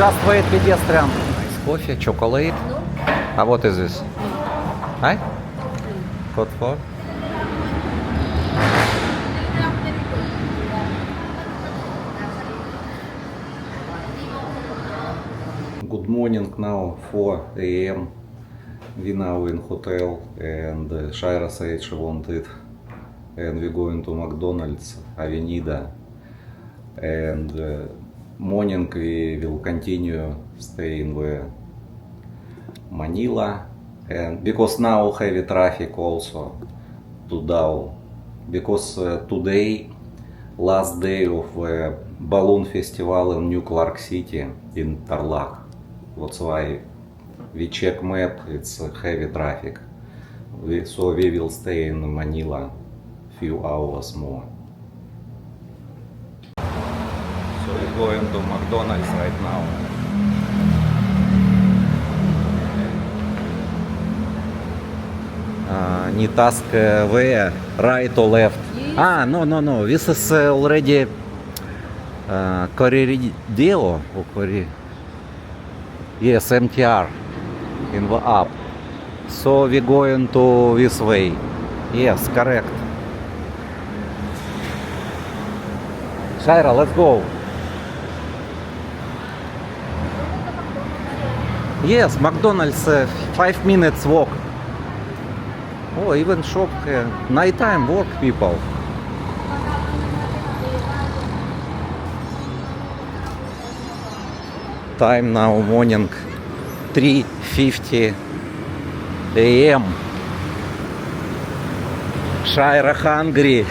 Just wait, pedestrian. Nice coffee, chocolate. What is this? Hi? Code for? Good morning, now 4 a.m. We now in hotel and Shaira said she wanted and we're going to McDonald's Avenida and morning we will continue staying with Manila and because now heavy traffic also to Dao because today last day of balloon festival in New Clark City in Tarlac. That's why we check map, it's heavy traffic. So we will stay in Manila few hours more. So we're going to McDonald's right now. Need ask where, right or left? Yes. No. This is already Corriedale or Corri. Yes, MTR in the app. So we're going to this way. Yes, correct. Shaira, let's go. Yes, McDonald's 5 minutes walk. Oh, even shop here. Nighttime work people. Time now morning 3:50 a.m. Shaira hungry.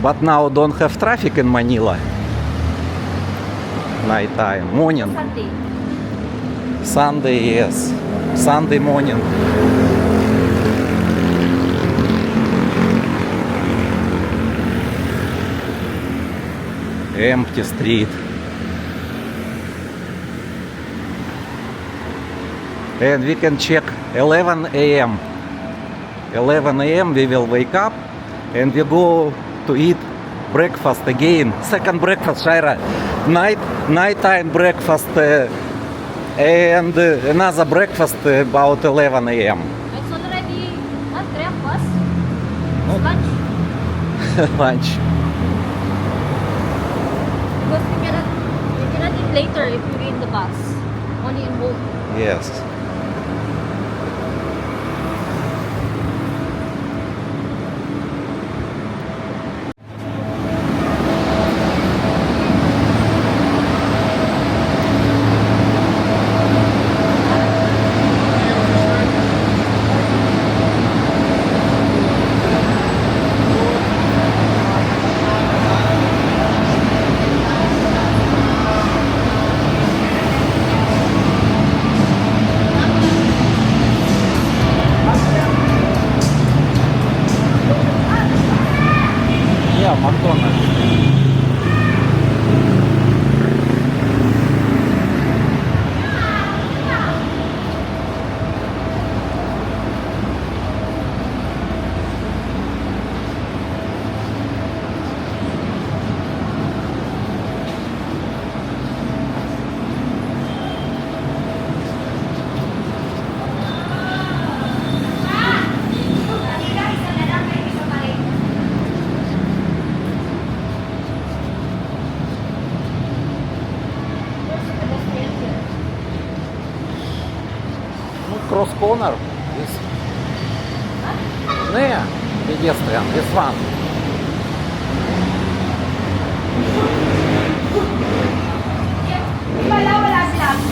But now don't have traffic in Manila. Night time, morning. Sunday. Sunday, yes. Sunday morning. Empty street. And we can check 11 a.m. 11 a.m. we will wake up and we go to eat breakfast again. Second breakfast, Shaira. Nighttime breakfast and another breakfast about 11 a.m. It's already not breakfast. No. It's lunch. Lunch. Because we cannot eat later if we're in the bus. Only in home. Yes. Yeah, McDonald's. Cross corner is near pedestrian, this one.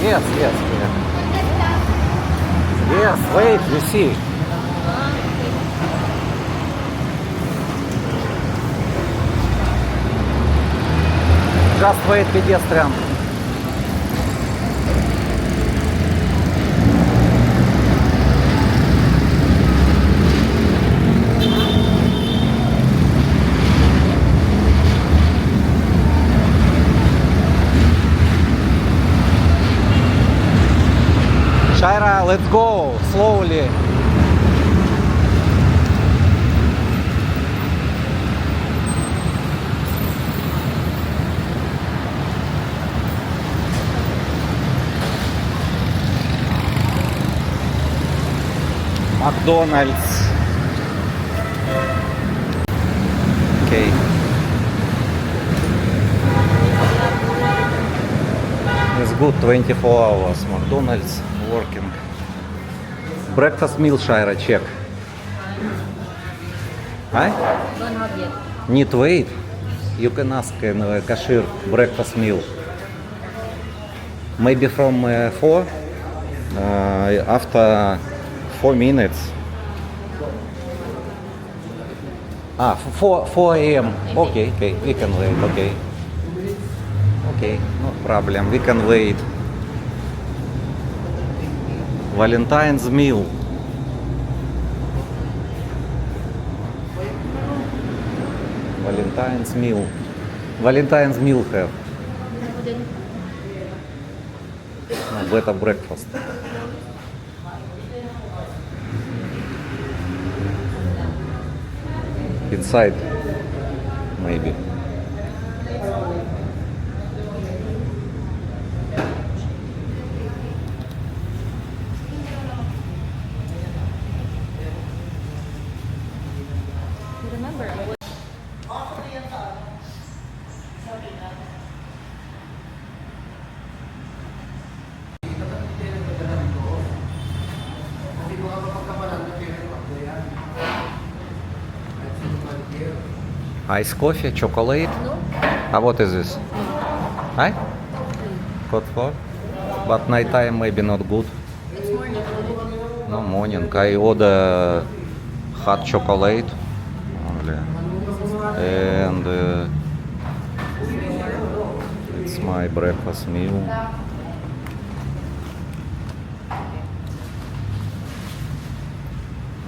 Yes. Yes, wait, you see. Just wait, pedestrian. Shaira, let's go slowly. McDonald's. Okay. It's good 24 hours. McDonald's working. Breakfast meal, Shaira, check. Huh? Don't have yet. Need wait. You can ask cashier breakfast meal. Maybe from 4. After 4 minutes. 4 a.m. Okay, we can wait. Okay, no problem. We can wait. Valentine's meal. Valentine's meal have. No, better breakfast. Inside, maybe. You remember? Ice coffee, chocolate. No? What is this? Huh? Hot for? But nighttime maybe not good. It's morning. No morning. I order hot chocolate only. And it's my breakfast meal.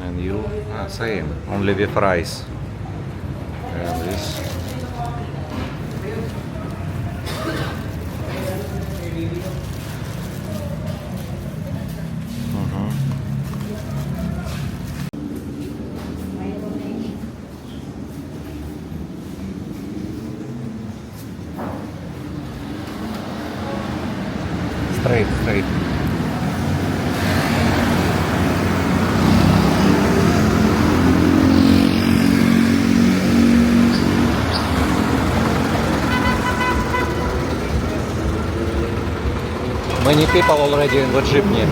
And you? Same. Only with rice. And this. Straight. Many people already in the jeepney.